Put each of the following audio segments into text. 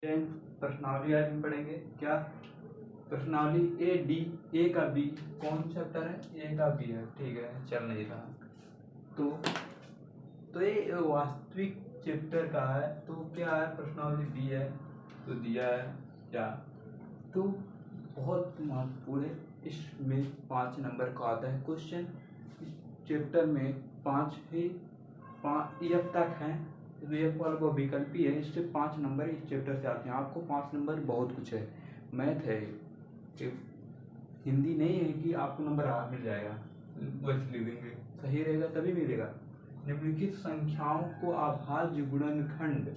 Ten प्रश्नावली आज हम पढ़ेंगे। क्या प्रश्नावली ए डी, ए का बी कौन चैप्टर है? ए का बी है, ठीक है, चल नहीं रहा। तो ये वास्तविक चैप्टर का है। तो क्या है, प्रश्नावली बी है, तो दिया है क्या, तो बहुत महत्वपूर्ण है। इसमें 5 नंबर का आता है क्वेश्चन। इस चैप्टर में 5 अब तक हैं, ये वो विकल्पी है, इससे 5 नंबर इस चैप्टर से आते हैं। आपको 5 नंबर बहुत कुछ है, मैथ है, हिंदी नहीं है कि आपको नंबर मिल जाएगा, बस लिख देंगे, सही रहेगा तभी मिलेगा। निम्नलिखित संख्याओं को अभाज्य गुणनखंड,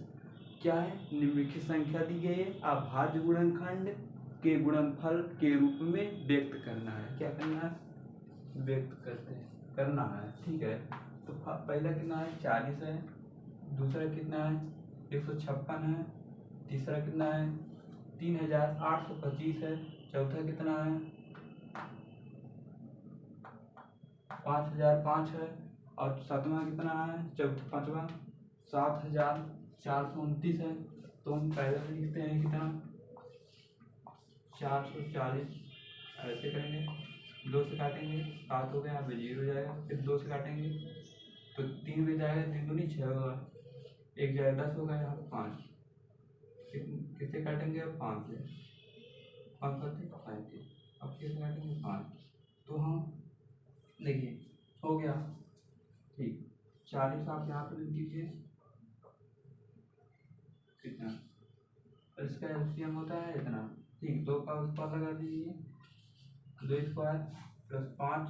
क्या है, निम्नलिखित संख्या दी गई है, अभाज्य गुणनखंड के गुणनफल के रूप में व्यक्त करना है। क्या करना है? व्यक्त करना है, ठीक है। तो पहला कितना है? 40 है। दूसरा कितना है? 156 है। तीसरा कितना है? 3825 है। चौथा कितना है? 5005 है। और सातवां कितना है? पांचवा 7429 है। तो हम पहले से लिखते हैं कितना, 440, ऐसे करेंगे, 2 से काटेंगे, 7 हो गया, यहाँ पे 0 हो जाएगा, फिर 2 से काटेंगे तो 3 में जाएगा, 3 दूनी 6 होगा, 1 जाएगा 10 होगा, यहाँ पे 5, किससे काटेंगे? अब 5 से, 5 करते 35, अब किससे काटेंगे? 5। तो हम देखिए हो गया, ठीक। 40 आप यहाँ पे लिख दीजिए, कितना, इसका एलसीएम होता है इतना, ठीक। 2 का उस पर लगा दीजिए, 2 स्क्वायर प्लस 5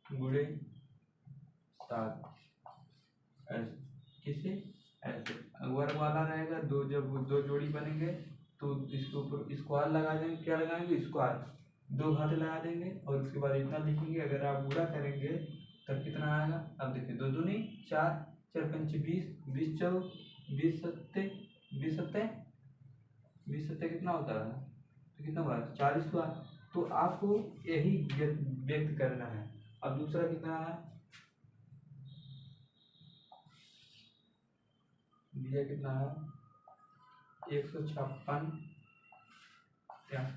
गुणे 7, ऐसे किसे, ऐसे वर्ग वाला रहेगा। जब 2 जोड़ी बनेंगे तो इसके ऊपर स्क्वायर लगा देंगे। क्या लगाएंगे? स्क्वायर, 2 घाते लगा देंगे और उसके बाद इतना लिखेंगे। अगर आप गुणा करेंगे तब कितना आएगा? अब देखिए, 2 दूनी 4, 4 पंचे 20, 20 चौ 20 सत्ते 20 सत्ते 20 सत्ते कितना होता है? तो कितना हुआ? 40 हुआ। तो आपको यही व्यक्त करना है। अब दूसरा कितना है? दिया कितना है? 156,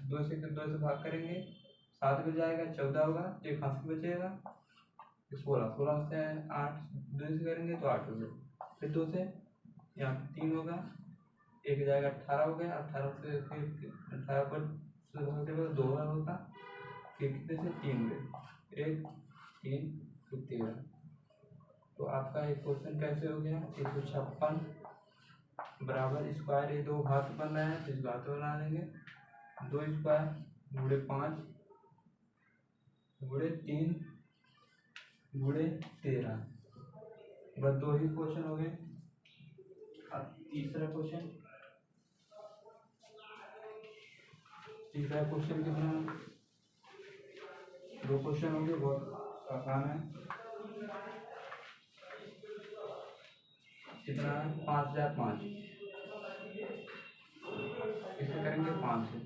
2 से भाग करेंगे, 7 बच जाएगा, 14 होगा, एक हाथ से बचेगा, 16, 16 से 8, 2 से करेंगे तो 8 हो गया, फिर 2 से यहाँ 3 होगा, एक जाएगा, 18 हो गया, 18 से फिर 18 पर 2 होगा, फिर कितने से 3 गए, 1 3 फिर 13। तो आपका एक क्वेश्चन कैसे हो गया? 156 बराबर स्क्वायर, ये 2 घात बन रहे हैं तो इस घात बना लेंगे, 2 स्क्वायर गुणे 5 गुणे 3 गुणे 13, बस 2 ही क्वेश्चन हो गए। अब तीसरा क्वेश्चन कितना है? 2 क्वेश्चन होंगे, बहुत आसान है। कितना है? 5005, इसे करेंगे 5 से,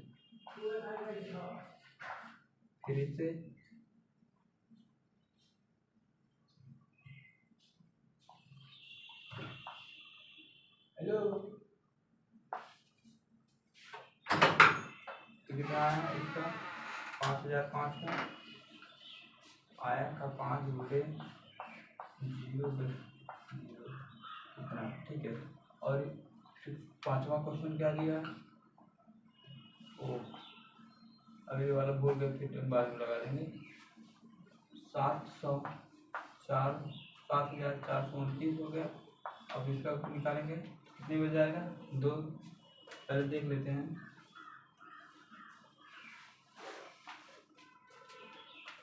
फिर इससे हेलो, तो कितना है इसका? 5005 का आया का 5 गुणे 0 इतना, ठीक है। और पांचवा क्वेश्चन क्या दिया? ओ, अभी वाला भूल गए, फिर बाद में लगा देंगे। 7,429 हो गया। अब इसका निकालेंगे, कितने बच जाएगा? 2, पहले देख लेते हैं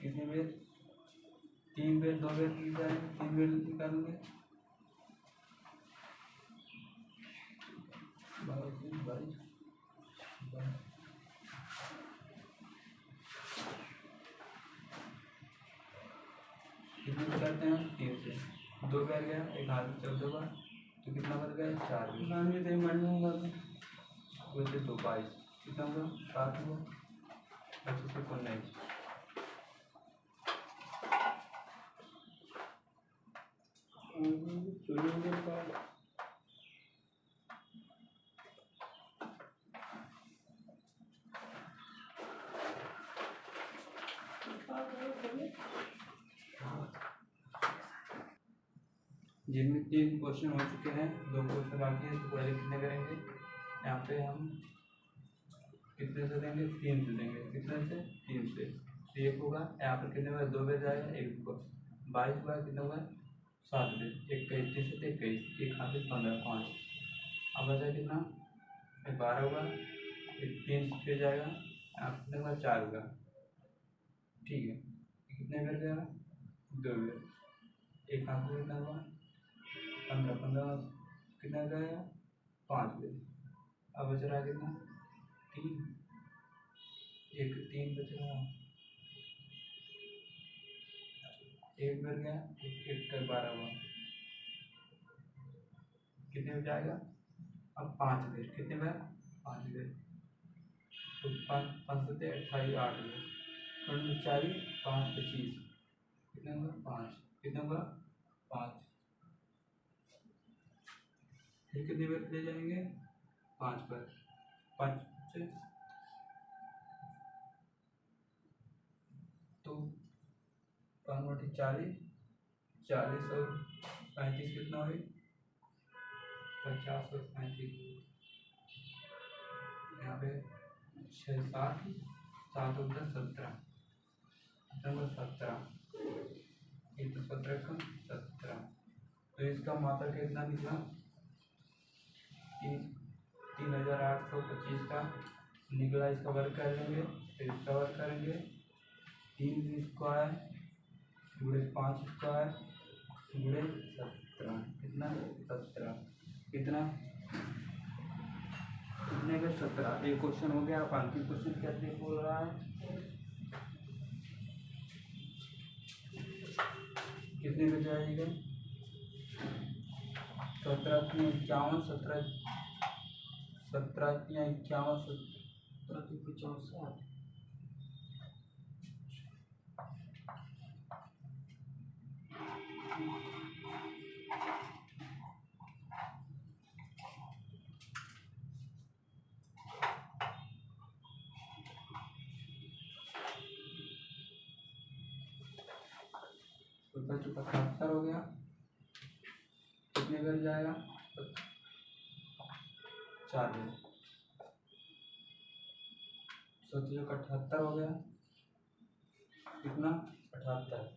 कितने बेर, 3 बेर, 2 बेर निकालेंगे, 3 बेर निकालेंगे, 22 कितने से करते हैं? 3 से, 2 बैठ गया, एक हाथ में 14 बार, तो कितना बच गया? 4 वैसे 2 22 कितना हुआ? 7 हुआ, 2519। जिनमें 3 क्वेश्चन हो चुके हैं, 2 क्वेश्चन बाकी हैं। तो पहले कितने करेंगे, यहाँ पे हम कितने से देंगे, 3 से देंगे। कितने से, 3 से। तो 1 होगा, यहाँ पर कितने हुआ, 2 बेर जाएगा, 1 होगा, 22 हुआ, कितना हुआ, 7 बेर, 21, 30 से 21, 1 हाथ से 15, 5। अब बचा कितना, 12 होगा, 3 फिर जाएगा, यहाँ कितने हुआ, 4 होगा। ठीक है, कितने बेर गया, 2 बेर, 1 हाथ से कितना हुआ, 15, 15 कितना गया, 5 बेर। अब बच रहा कितना, 3, 1 3 बच रहा, 1 बेर गया, 1 का 12 हुआ, कितने में जाएगा, अब 5 बेर, कितने बार, 5 बेर। तो 5 सत्ते 28, 8 बेर, और 40, 5 25, कितना हुआ, 5, कितना हुआ, 5। फिर कितने बार ले जाएंगे, 5 बार, 5 से तो 5 बटे 40, 40 और 35 कितना हुई, 50 और 35। यहाँ पे 6 7 7 और 10 17, नंबर 17, 1 तो 17 का 17। तो इसका मात्रा कितना निकला, 3825 का निकला। इसका वर्ग कर लेंगे, फिर इसका वर्ग करेंगे, 3 स्क्वायर गुणे 5 स्क्वायर गुणे 17, कितना, 17, कितना, कितने का, 17। एक क्वेश्चन हो गया। अब अंतिम क्वेश्चन कैसे बोल रहा है, कितने में जाएगा, 17 3 51, 17 17 3 51, 17 3 65। तो 77 हो गया, कितने बार जाएगा, 4 बार। 78 हो गया, कितना, 78।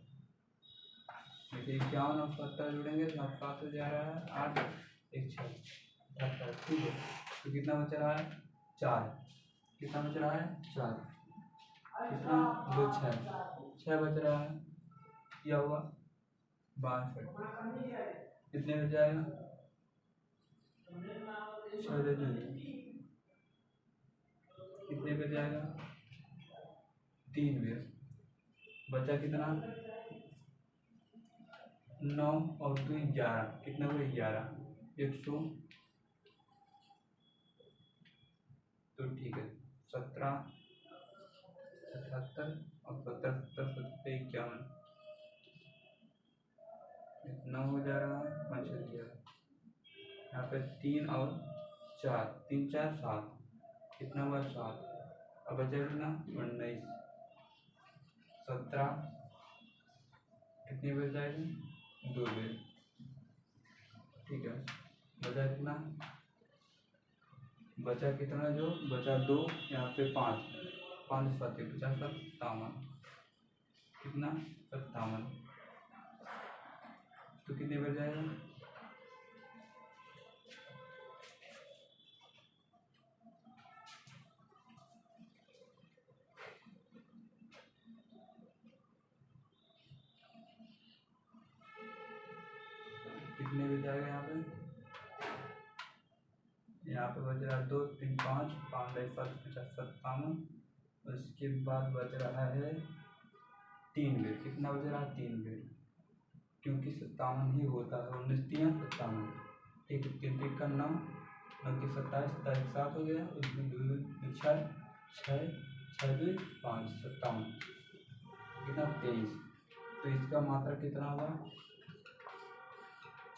देखिए 51 और 70 जुड़ेंगे तो 7 हो जा रहा है, 8 1 6 78। ठीक है, तो कितना बच रहा है, 4, कितना बच रहा है, 4, कितना, 2 6 बच रहा है, क्या हुआ, 62। कितने बच जाएगा, 6 दे देंगे, कितने बच जाएगा, 3 बेर, बचा कितना, 9 और 2 11, कितना हुआ, 11, 100। तो ठीक है, 17 78 और 70 70 70 51, इतना हो जा रहा है, 5 गया, यहाँ पे 3 और 4, 3 4 7, कितना हुआ, 7। अब बचा कितना, 19, 17, कितनी बेर जाएगी, 2 बेर। ठीक है, बचा कितना, बचा कितना, जो बचा 2, यहाँ पे 5 5 7 50 57, कितना, 57। तो कितने बेर जाएगा, कितने बेर जाएगा, यहाँ पे बच रहा है 2 3 5 5 7 50 57। उसके बाद बच रहा है 3 बेर, कितना बच रहा है, 3 बेर, क्योंकि 57 ही होता है, 19 3 57। ठीक है, 3 3 का 9 9 की 27 27 7 हो गया, उसमें 2 6 6 6 2 5 57, कितना, 23। तो इसका मात्रा कितना होगा,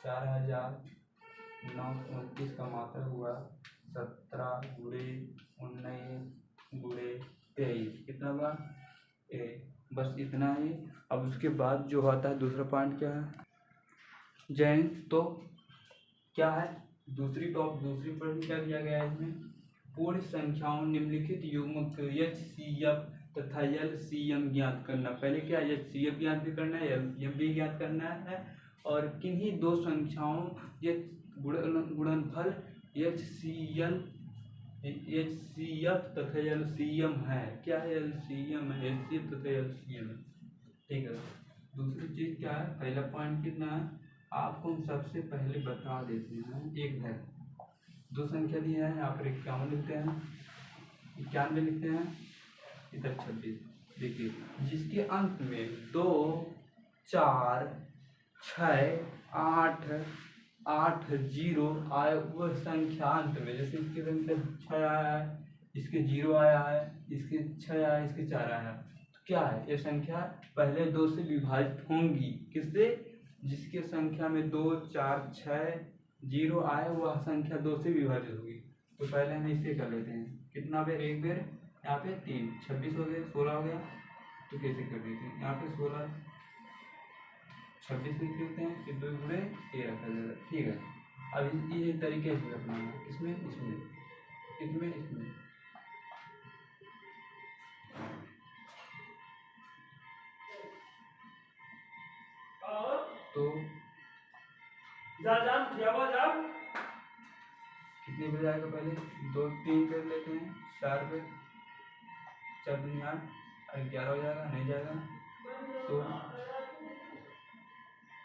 4029 का मात्रा हुआ 17 गुणे 19 गुणे 23, कितना हुआ, बस इतना ही। अब उसके बाद जो आता है दूसरा पॉइंट क्या है, जैन। तो क्या है दूसरी प्रश्न क्या दिया गया है इसमें, पूर्ण संख्याओं निम्नलिखित युग्मक HCF तथा LCM ज्ञात करना। पहले क्या HCF ज्ञात भी करना है, LCM भी ज्ञात करना है, और किन्हीं दो संख्याओं ये गुणनफल HCF तथा LCM है। क्या है LCM है, HCF तथा LCM है, ठीक है। दूसरी चीज क्या है, पहला पॉइंट कितना है आपको हम सबसे पहले बता देते हैं। एक है दो संख्या दी है, यहाँ पर 51 लिखते हैं, 91 लिखते हैं, इधर 26। देखिए जिसके अंत में 2 4 6 8 8 0 आए वह संख्या अंत में, जैसे इसके संख्या 6 आया है, इसके 0 आया है, इसके 6 आया है, इसके 4 आया है, तो क्या है ये संख्या पहले 2 से विभाजित होंगी। किससे, जिसके संख्या में 2 4 6 0 आए वह संख्या 2 से विभाजित होगी। तो पहले हम इसे कर लेते हैं, कितना बेर, एक बेर, यहाँ पे 3, 26 हो गए, 16 हो गया, तो कैसे कर देते हैं, यहाँ पे 16 26 लिख लेते हैं, फिर 2 गुणे 13 कर देगा, ठीक है। अब ये तरीके से रखना है, इसमें इसमें इसमें इसमें तो कितने पे जाएगा, पहले 2 3 कर लेते हैं, 4 पे 4 दूनी 8, 11 हो जाएगा, नहीं जाएगा, तो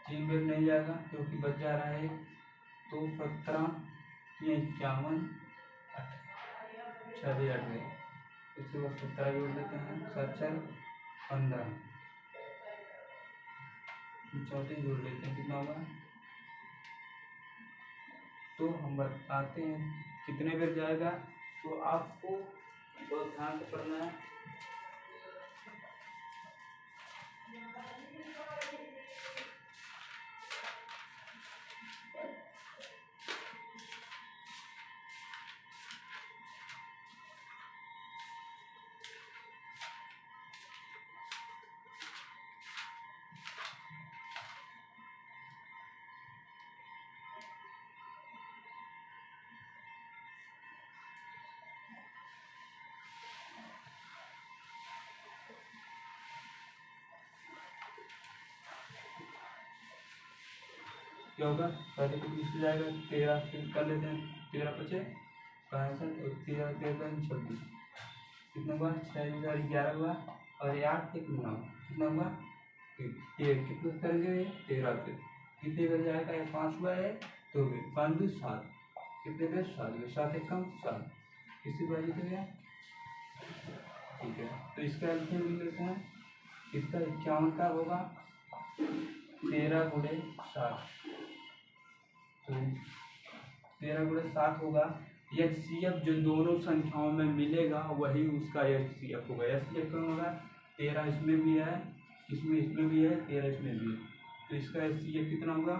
3 बेर नहीं जाएगा क्योंकि बच जा रहा है, तो 17 या 51 6 8 गए, उसके बाद 17 जोड़ देते हैं, 7 4 15, 34 जोड़ लेते हैं, कितना होगा, तो हम बताते हैं कितने बेर जाएगा। तो आपको बहुत ध्यान से पढ़ना है। क्या होगा, पहले तो किस जाएगा, 13 से कर लेते हैं, 13 पचे 65 और 13 13 26, कितना हुआ, 6 11 हुआ, और 8 एक 9, कितना हुआ, कितना करेंगे, 13 से कितने बेर जाएगा, 5 हुआ है, तो 5 2 7, कितने बेर 7 बेर, 7 एक कम 7, किसी बाजी हो गया, ठीक है। तो इसका एल्सियम लिख लेते हैं, इसका 51 का होगा 13 गुणे 7, तो 13 गुणे 7 होगा। HCF जो दोनों संख्याओं में मिलेगा वही उसका HCF होगा। HCF कौन होगा, 13 इसमें भी है, इसमें भी है, 13 इसमें भी है, तो इसका HCF कितना होगा,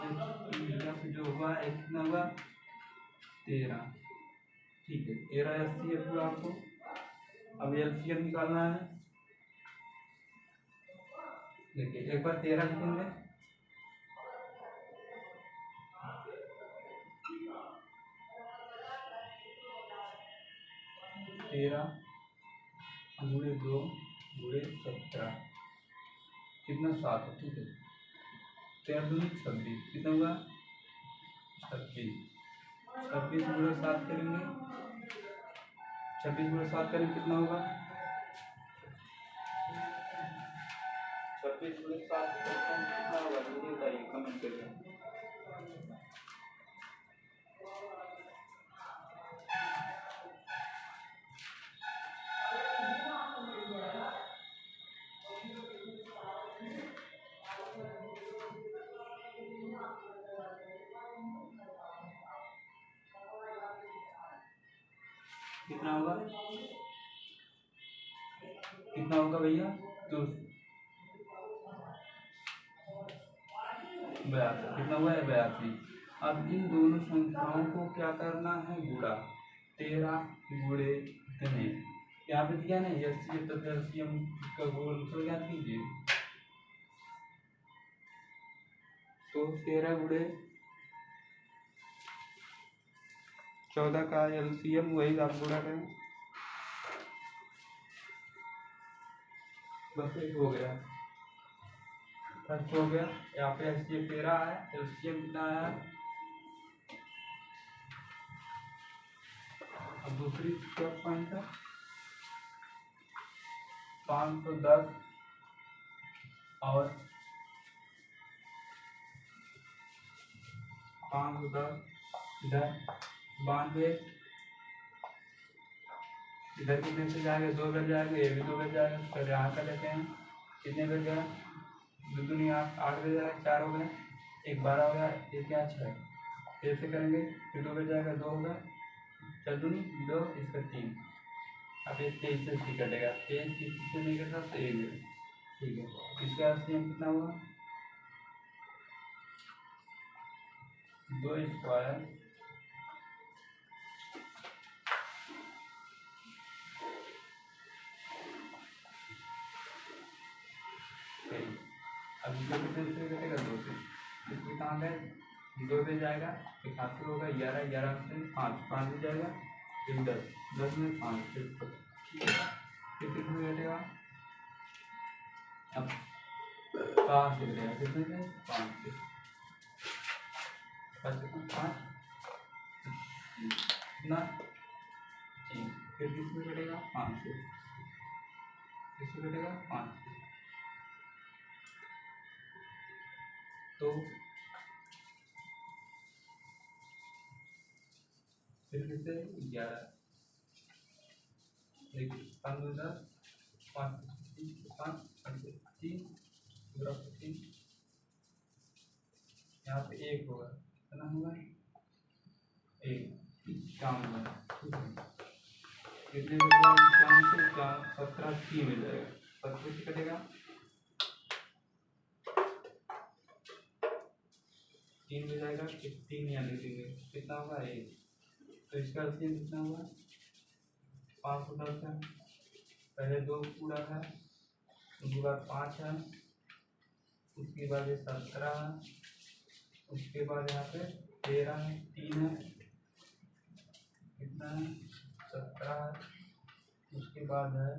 HCF जो होगा कितना होगा 13, ठीक है। 13 HCF हुआ आपको। अब LCM निकालना है, देखिए एक बार 13 लिखेंगे, 13 गुणे 2 गुणे 17, कितना 7 है, ठीक है। 13 दूनी 26, कितना हुआ 26, 26 गुणे 7 करेंगे, 26 गुणे 7 करेंगे, कितना होगा 26 गुणे 7 कितना होगा, मुझे बताइए कमेंट करके। कितना होगा, कितना होगा भैया, तो 82, कितना हुआ है 82। अब इन दोनों संख्याओं को क्या करना है, गुणा, 13 गुणे इतने, यहाँ पे दिया ना HCF तथा LCM का गुणनफल ज्ञात कीजिए, तो 13 गुणे 14 का एलसीएम वही आप गुणा करें, बस एक हो गया, फर्स्ट हो गया। यहाँ पे एलसीएम 13 है, एलसीएम कितना आया। अब दूसरी क्या पॉइंट है, 510 और 510 इधर 92, इधर कितने से जाएगा, 2 बज जाएगा, ये भी 2 बज जाएगा। फिर यहाँ कर लेते हैं, कितने बज गया, 2 दूनी 8 बज जाएगा, 4 हो गए, 1 12 हो गया, 1 क्या 6, फिर से करेंगे, फिर 2 बज जाएगा, 2 होगा, 4 दूनी 2, इसका 3। अब ये 23 से सी कटेगा, 23 से नहीं कटा तो 1, ठीक है। इसका एलसीएम कितना हुआ, 2 स्क्वायर अब इसका कितने से कटेगा, 2 से, इसमें कहाँ गए, 2 पे जाएगा, एक हाथ से होगा 11, 11 से 5, 5 में जाएगा, फिर 10, 10 में 5, फिर कितने कटेगा, अब 5 से कटेगा, कितने से 5 से, 5 कितना 3, फिर किसमें कटेगा 5 से, किसमें कटेगा 5 से, तो फिर से 11, देखिए 5 10 5 3 यहाँ पे 1 होगा, कितना होगा 1 काम होगा, कितने काम से 17 3 मिल जाएगा, 17 से कटेगा 3 मिल जाएगा, 3 यानी 3 कितना होगा 1, तो इसका एलसीएम कितना होगा 510 है, पहले 2 पूरा है, उसके बाद 5 है, उसके बाद ये 17 है, उसके बाद यहाँ पे 13 है, 3 है, कितना है 17 है, उसके बाद है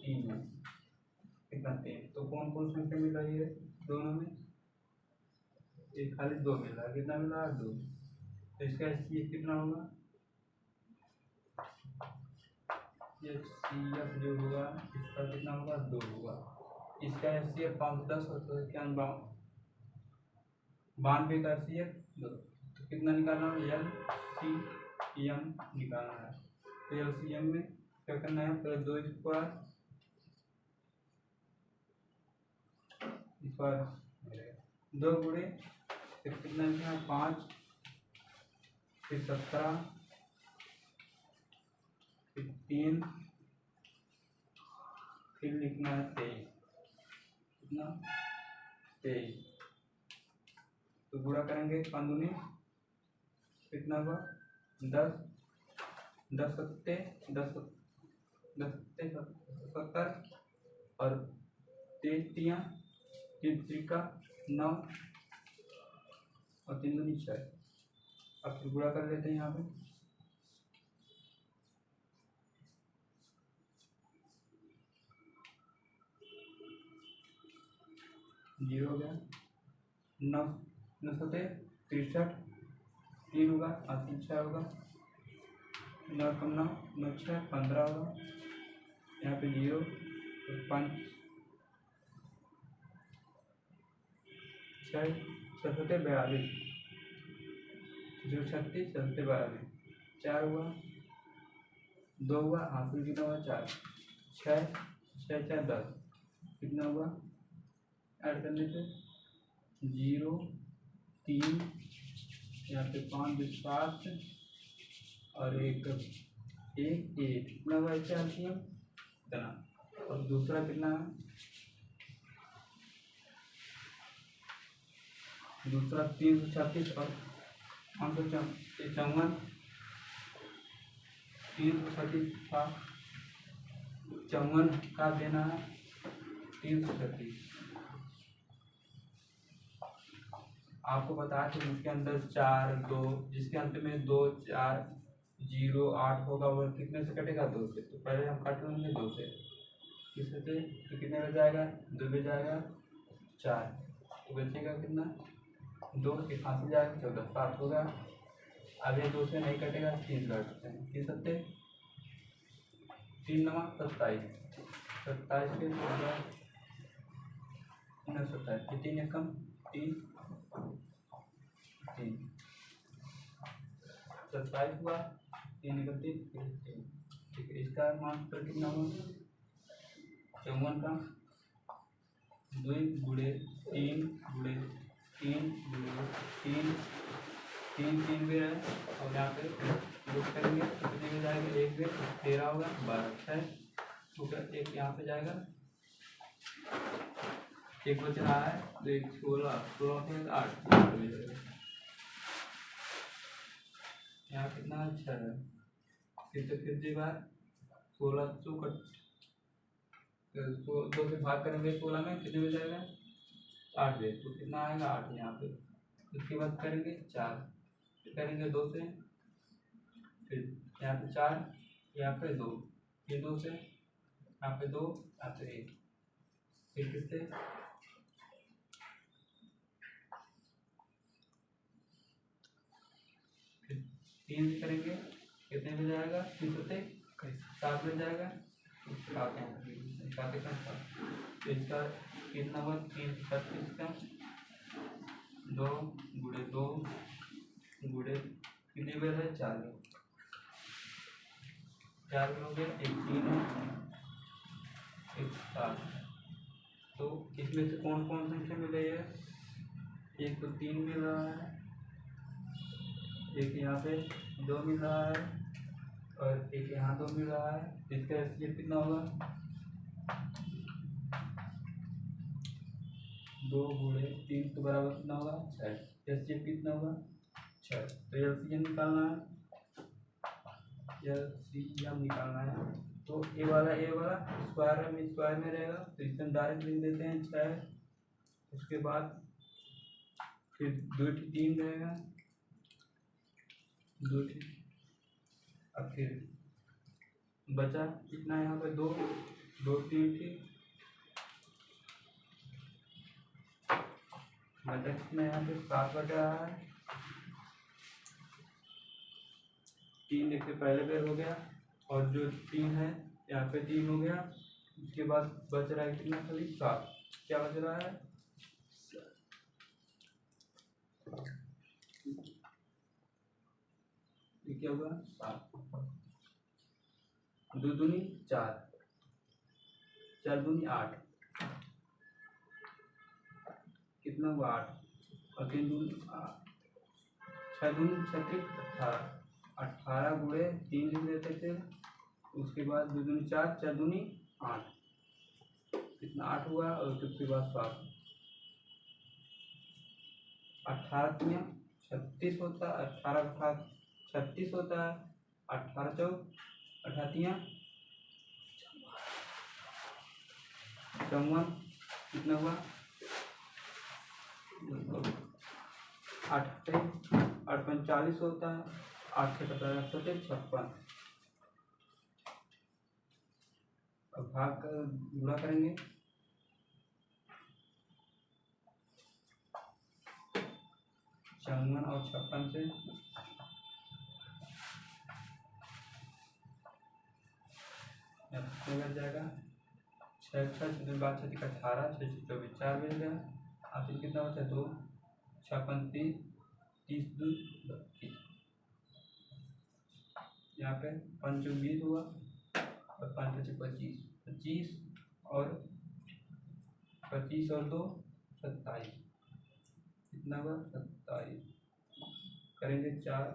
3 है, कितना 3, तो कौन कौन संख्या मिल रही है दोनों में, एक खाली 2 मिल रहा है, कितना मिल रहा है 2, तो इसका एचसीएफ कितना होगा, एचसीएफ जो होगा इसका कितना होगा 2 होगा, इसका एचसीएफ 510 होता है, क्या 92 का एचसीएफ 2, तो कितना निकालना है, एलसीएम निकालना है, तो एलसीएम में क्या करना है, पहले 2 स्क्वायर 2 गुणे, फिर कितना लिखना है 5, फिर 17, फिर 3, फिर लिखना है 23, कितना 23, तो गुणा करेंगे 5 दूनी कितना होगा 10, 10 सत्ते 10 70 और 23 तिया 3 त्रिका 9 और 3 दूनी 6, अब फिर गुणा कर लेते हैं यहाँ पे, जीरो हो गया, 9 9 सत्ते 63, 3 होगा, 3 6 होगा, 9 कम 9 9 6 15 होगा, यहाँ पे 0 तो 5 6 सत्ते 42, 0 36 सत्ते 42, 4 हुआ, 2 हुआ, हासिल कितना हुआ 4, 6 6 4 10, कितना हुआ ऐड करने से 0 3, यहाँ पे 5 7 और 1 कितना हुआ इसका एलसीएम इतना, और दूसरा कितना है, दूसरा 336 और 554, 336 का 54 का देना है 336, आपको बताया कि जिसके अंदर 4 2 जिसके अंत में 2 4 0 8 होगा वो कितने से कटेगा? 2 से। तो पहले हम काट लेंगे 2 से, किससे तो कितने में जाएगा? 2 में जाएगा 4, तो बचेगा कितना? 2 एक हाथ से जाएगा 14 7 होगा। अब ये 2 से नहीं कटेगा 3 काटते हैं, किस सकते 3 9 27 27 के 27 3 एकम 3 3 27 हुआ 3 31 ठीक है। इसका मान पर कितना होगा? 54 का 2 गुणे 3 गुणे 3 गुणे 3 3 3 भी है और यहाँ पे योग करेंगे तो कितने में जाएगा? 1 में 13 होगा 12 6 हो गया। एक यहाँ पे जाएगा, एक बच रहा है तो 1 16 16 8 यहाँ कितना अच्छा है। फिर तो फिर बार 16 चौकट 2 से भाग करेंगे 16 में कितने में जाएगा? 8 में, तो कितना आएगा? 8 यहाँ पे। उसके बाद करेंगे 4 करेंगे 2 से, फिर यहाँ पे 4 यहाँ पे 2 फिर 2 से यहाँ पे 2 यहाँ पे 1 फिर किससे? फिर 3 करेंगे कितने में जाएगा? 3 से 7 में जाएगा। तो इसका कितना हुआ? 3 36 का 2 गुणे 2 गुणे कितने में है? 4 में 4 में हो गया। एक 3 एक 7। तो इसमें से कौन कौन संख्या मिल रही है? एक तो 3 मिल रहा है, एक यहाँ पे 2 मिल रहा है और एक यहाँ 2 मिल रहा है। इसका एसजीएफ कितना होगा? 2 गुणे 3 के बराबर कितना होगा? 6। एसजीएफ कितना होगा? 6। तो एलसीएम निकालना है, एलसीएम निकालना है। तो ए वाला स्क्वायर में रहेगा तो इसमें डायरेक्ट लिख देते हैं 6। उसके बाद फिर 2 3 रहेगा 2 अब फिर बचा कितना यहाँ पे? 2 2 3 थी बचा कितना यहाँ पे? 7 बचा रहा है। 3 देखते पहले पेयर हो गया और जो 3 है यहाँ पे 3 हो गया। उसके बाद बच रहा है कितना? खाली 7। क्या बच रहा है? ये क्या हुआ? 7 2 दूनी 4 4 दूनी 8 कितना हुआ? 8 और 3 दूनी 6 दूनी 36 18 गुणे 3 लिख देते थे। उसके बाद 2 दूनी 4 4 दूनी 8 कितना? 8 हुआ और उसके बाद 7 18 3 36 होता है 18 36 होता है 18 चौक 18 54 कितना हुआ? 8 8 45 होता है 8 से 56। अब भाग कर गुणा करेंगे 54 और 56 से बच जाएगा 6 6 बात 6 18 6 24 4 मिल गया। अब फिर कितना बचा? 2 56 30 2 32 यहाँ पे 5 20 हुआ और 5 25 25 और 25 और 2 27 कितना हुआ? 27 करेंगे 4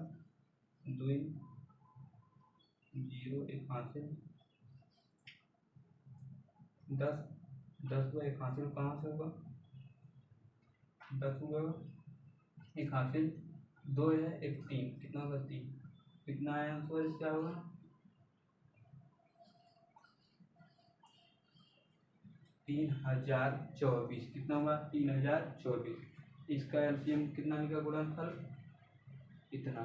2 0 एक हासिल 10 10 हुआ एक हासिल कहाँ से होगा? 10 हुआ एक हासिल 2 है एक 3 कितना होगा? 3 कितना है आंसर? इसका होगा 3024 कितना हुआ? 3024 इसका एलसीएम कितना निकला गुणनफल इतना।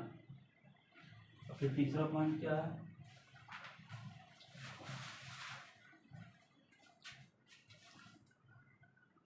और फिर तीसरा पॉइंट क्या है?